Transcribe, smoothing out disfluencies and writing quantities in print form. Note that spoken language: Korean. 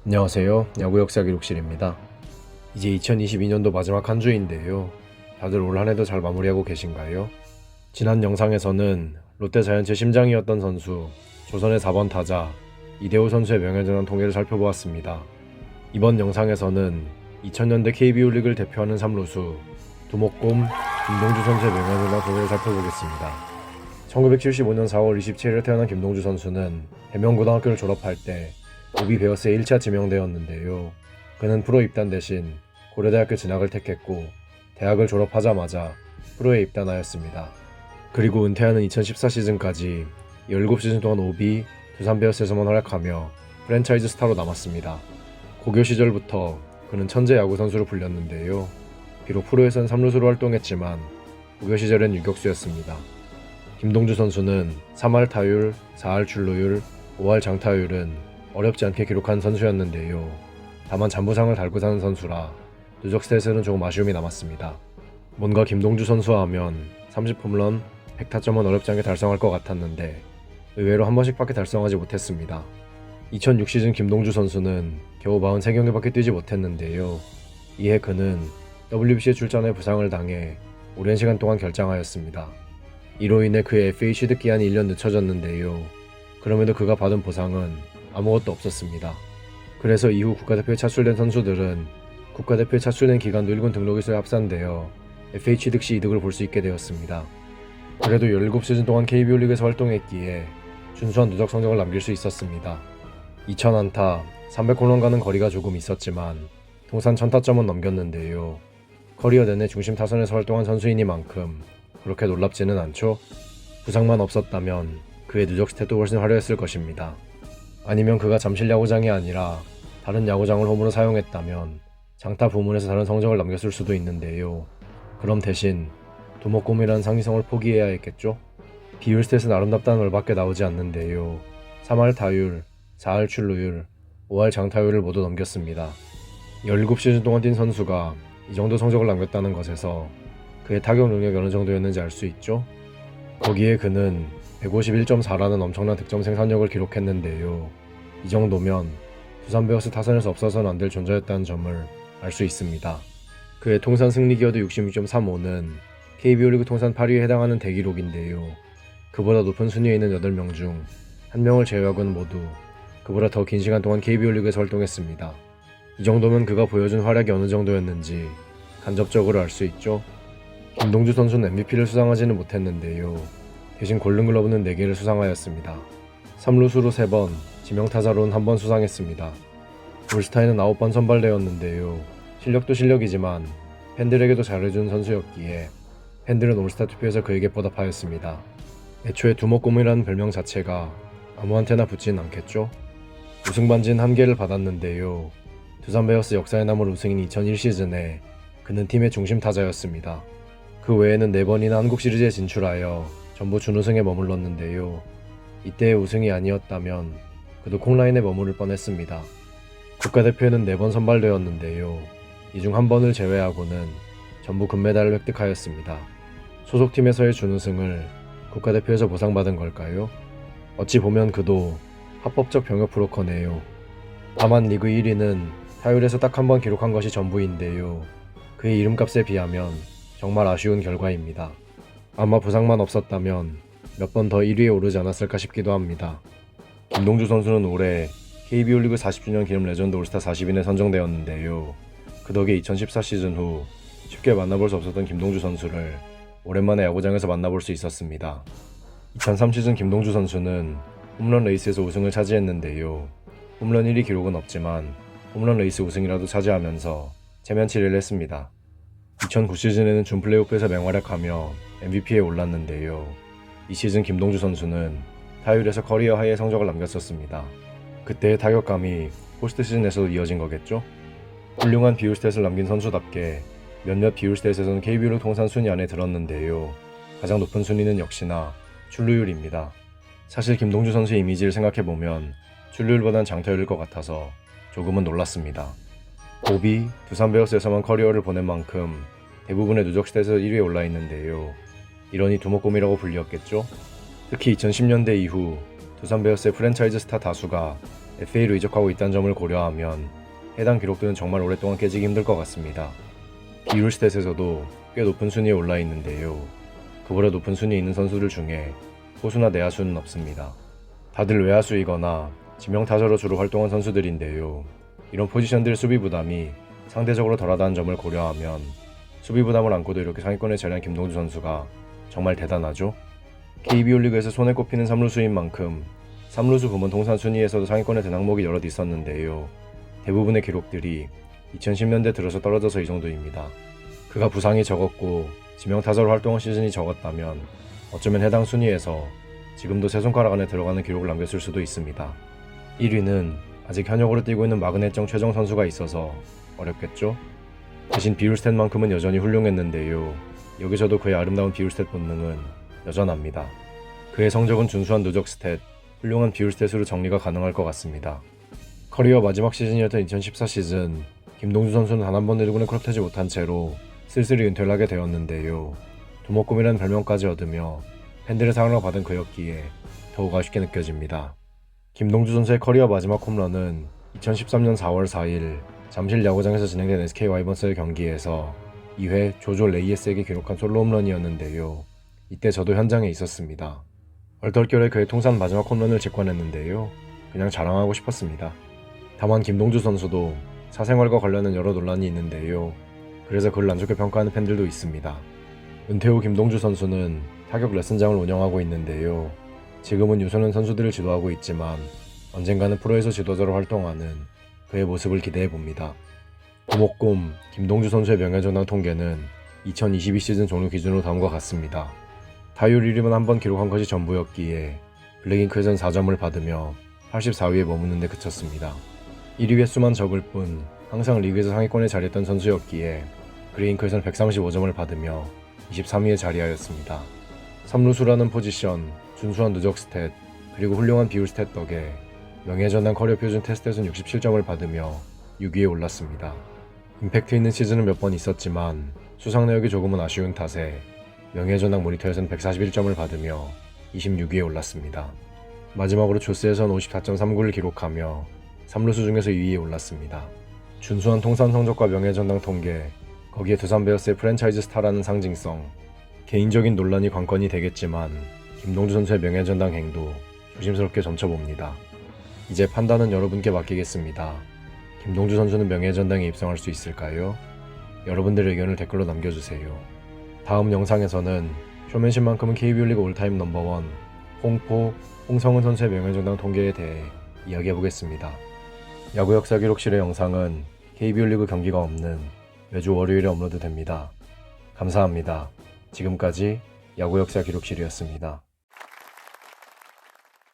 안녕하세요. 야구 역사 기록실입니다. 이제 2022년도 마지막 한 주인데요. 다들 올 한 해도 잘 마무리하고 계신가요? 지난 영상에서는 롯데 자이언츠의 심장이었던 선수, 조선의 4번 타자 이대호 선수의 명예전환 통계를 살펴보았습니다. 이번 영상에서는 2000년대 KBO 리그를 대표하는 3루수 두목곰 김동주 선수의 명예전환 통계를 살펴보겠습니다. 1975년 4월 27일 태어난 김동주 선수는 대명고등학교를 졸업할 때 오비 베어스에 1차 지명되었는데요. 그는 프로 입단 대신 고려대학교 진학을 택했고 대학을 졸업하자마자 프로에 입단하였습니다. 그리고 은퇴하는 2014 시즌까지 17시즌 동안 오비, 두산 베어스에서만 활약하며 프랜차이즈 스타로 남았습니다. 고교 시절부터 그는 천재 야구 선수로 불렸는데요. 비록 프로에선 3루수로 활동했지만 고교 시절엔 유격수였습니다. 김동주 선수는 3할 타율, 4할 출루율, 5할 장타율은 어렵지 않게 기록한 선수였는데요. 다만 잔부상을 달고 사는 선수라 누적 스탯에는 조금 아쉬움이 남았습니다. 뭔가 김동주 선수와 하면 30홈런, 100타점은 어렵지 않게 달성할 것 같았는데 의외로 한 번씩밖에 달성하지 못했습니다. 2006 시즌 김동주 선수는 겨우 43경기밖에 뛰지 못했는데요. 이해 그는 WBC에 출전해 부상을 당해 오랜 시간 동안 결장하였습니다. 이로 인해 그의 FA 취득 기한이 1년 늦춰졌는데요. 그럼에도 그가 받은 보상은 아무것도 없었습니다. 그래서 이후 국가대표에 차출된 선수들은 국가대표에 차출된 기간도 1군 등록일수에 합산되어 FA 취득 시 이득을 볼 수 있게 되었습니다. 그래도 17시즌 동안 KBO 리그에서 활동했기에 준수한 누적 성적을 남길 수 있었습니다. 2000안타, 300홈런 가는 거리가 조금 있었지만 통산 1000타점은 넘겼는데요. 커리어 내내 중심 타선에서 활동한 선수이니만큼 그렇게 놀랍지는 않죠? 부상만 없었다면 그의 누적 스탯도 훨씬 화려했을 것입니다. 아니면 그가 잠실 야구장이 아니라 다른 야구장을 홈으로 사용했다면 장타 부문에서 다른 성적을 남겼을 수도 있는데요. 그럼 대신 두목곰이라는 상위성을 포기해야 했겠죠? 비율 스탯은 아름답다는 말밖에 나오지 않는데요. 3할 타율, 4할 출루율, 5할 장타율을 모두 넘겼습니다. 17시즌 동안 뛴 선수가 이 정도 성적을 남겼다는 것에서 그의 타격 능력이 어느 정도였는지 알 수 있죠? 거기에 그는 151.4라는 엄청난 득점 생산력을 기록했는데요. 이 정도면 두산 베어스 타선에서 없어서는 안 될 존재였다는 점을 알 수 있습니다. 그의 통산 승리 기여도 66.35는 KBO 리그 통산 8위에 해당하는 대기록인데요. 그보다 높은 순위에 있는 8명 중 1명을 제외하고는 모두 그보다 더 긴 시간 동안 KBO 리그에서 활동했습니다. 이 정도면 그가 보여준 활약이 어느 정도였는지 간접적으로 알 수 있죠. 김동주 선수는 MVP를 수상하지는 못했는데요. 대신 골든글러브는 4개를 수상하였습니다. 3루수로 3번, 지명타자로는 1번 수상했습니다. 올스타에는 9번 선발되었는데요. 실력도 실력이지만 팬들에게도 잘해준 선수였기에 팬들은 올스타 투표에서 그에게 보답하였습니다. 애초에 두목곰이라는 별명 자체가 아무한테나 붙지는 않겠죠? 우승 반지는 1개를 받았는데요. 두산 베어스 역사에 남을 우승인 2001 시즌에 그는 팀의 중심 타자였습니다. 그 외에는 4번이나 한국 시리즈에 진출하여 전부 준우승에 머물렀는데요. 이때의 우승이 아니었다면 그도 콩라인에 머무를 뻔했습니다. 국가대표에는 4번 선발되었는데요. 이 중 1번을 제외하고는 전부 금메달을 획득하였습니다. 소속팀에서의 준우승을 국가대표에서 보상받은 걸까요? 어찌 보면 그도 합법적 병역 브로커네요. 다만 리그 1위는 타율에서 딱 1번 기록한 것이 전부인데요. 그의 이름값에 비하면 정말 아쉬운 결과입니다. 아마 부상만 없었다면 몇 번 더 1위에 오르지 않았을까 싶기도 합니다. 김동주 선수는 올해 KBO 리그 40주년 기념 레전드 올스타 40인에 선정되었는데요. 그 덕에 2014 시즌 후 쉽게 만나볼 수 없었던 김동주 선수를 오랜만에 야구장에서 만나볼 수 있었습니다. 2003 시즌 김동주 선수는 홈런 레이스에서 우승을 차지했는데요. 홈런 1위 기록은 없지만 홈런 레이스 우승이라도 차지하면서 체면 치레를 했습니다. 2009 시즌에는 준 플레이오프에서 맹활약하며 MVP에 올랐는데요. 이 시즌 김동주 선수는 타율에서 커리어 하이의 성적을 남겼었습니다. 그때의 타격감이 포스트 시즌에서도 이어진 거겠죠? 훌륭한 비율 스탯을 남긴 선수답게 몇몇 비율 스탯에서는 KBO 통산 순위 안에 들었는데요. 가장 높은 순위는 역시나 출루율입니다. 사실 김동주 선수의 이미지를 생각해보면 출루율보단 장타율일 것 같아서 조금은 놀랐습니다. 오비, 두산 베어스에서만 커리어를 보낸 만큼 대부분의 누적 스탯에서 1위에 올라 있는데요. 이러니 두목곰이라고 불리었겠죠? 특히 2010년대 이후 두산 베어스의 프랜차이즈 스타 다수가 FA로 이적하고 있다는 점을 고려하면 해당 기록들은 정말 오랫동안 깨지기 힘들 것 같습니다. 비율 스탯에서도 꽤 높은 순위에 올라 있는데요. 그보다 높은 순위에 있는 선수들 중에 포수나 내야수는 없습니다. 다들 외야수이거나 지명타자로 주로 활동한 선수들인데요. 이런 포지션들의 수비 부담이 상대적으로 덜하다는 점을 고려하면 수비 부담을 안고도 이렇게 상위권에 자리한 김동주 선수가 정말 대단하죠. KBO 리그에서 손에 꼽히는 3루수인 만큼 3루수 부문 통산 순위에서도 상위권에 든 항목이 여럿 있었는데요. 대부분의 기록들이 2010년대 들어서 떨어져서 이 정도입니다. 그가 부상이 적었고 지명타자로 활동한 시즌이 적었다면 어쩌면 해당 순위에서 지금도 세 손가락 안에 들어가는 기록을 남겼을 수도 있습니다. 1위는 아직 현역으로 뛰고 있는 마그넷정 최정 선수가 있어서 어렵겠죠? 대신 비율 스탯만큼은 여전히 훌륭했는데요. 여기서도 그의 아름다운 비율 스탯 본능은 여전합니다. 그의 성적은 준수한 누적 스탯, 훌륭한 비율 스탯으로 정리가 가능할 것 같습니다. 커리어 마지막 시즌이었던 2014 시즌, 김동주 선수는 단 한 번도 1군에 클럽되지 못한 채로 쓸쓸히 은퇴를 하게 되었는데요. 두목곰이라는 별명까지 얻으며 팬들의 사랑을 받은 그였기에 더욱 아쉽게 느껴집니다. 김동주 선수의 커리어 마지막 홈런은 2013년 4월 4일 잠실 야구장에서 진행된 SK 와이번스의 경기에서 2회 조조 레이에스에게 기록한 솔로 홈런이었는데요. 이때 저도 현장에 있었습니다. 얼떨결에 그의 통산 마지막 홈런을 직관했는데요. 그냥 자랑하고 싶었습니다. 다만 김동주 선수도 사생활과 관련된 여러 논란이 있는데요. 그래서 그를 안 좋게 평가하는 팬들도 있습니다. 은퇴 후 김동주 선수는 타격 레슨장을 운영하고 있는데요. 지금은 유소년 선수들을 지도하고 있지만 언젠가는 프로에서 지도자로 활동하는 그의 모습을 기대해봅니다. 도목곰 김동주 선수의 명예전당 통계는 2022 시즌 종료 기준으로 다음과 같습니다. 타율 1위만 한 번 기록한 것이 전부였기에 블랙잉크에선 4점을 받으며 84위에 머무는 데 그쳤습니다. 1위 횟수만 적을 뿐 항상 리그에서 상위권에 자리했던 선수였기에 그레잉크에선 135점을 받으며 23위에 자리하였습니다. 3루수라는 포지션, 준수한 누적 스탯, 그리고 훌륭한 비율 스탯 덕에 명예전당 커리어 표준 테스트에선 67점을 받으며 6위에 올랐습니다. 임팩트 있는 시즌은 몇 번 있었지만 수상 내역이 조금은 아쉬운 탓에 명예전당 모니터에선 141점을 받으며 26위에 올랐습니다. 마지막으로 조스에선 54.39를 기록하며 3루수 중에서 2위에 올랐습니다. 준수한 통산 성적과 명예전당 통계, 거기에 두산 베어스의 프랜차이즈 스타라는 상징성, 개인적인 논란이 관건이 되겠지만 김동주 선수의 명예전당 행도 조심스럽게 점쳐봅니다. 이제 판단은 여러분께 맡기겠습니다. 김동주 선수는 명예전당에 입성할 수 있을까요? 여러분들의 의견을 댓글로 남겨주세요. 다음 영상에서는 쇼맨십만큼은 KBO 리그 올타임 넘버원 홍성은 선수의 명예전당 통계에 대해 이야기해보겠습니다. 야구 역사 기록실의 영상은 KBO 리그 경기가 없는 매주 월요일에 업로드됩니다. 감사합니다. 지금까지 야구 역사 기록실이었습니다.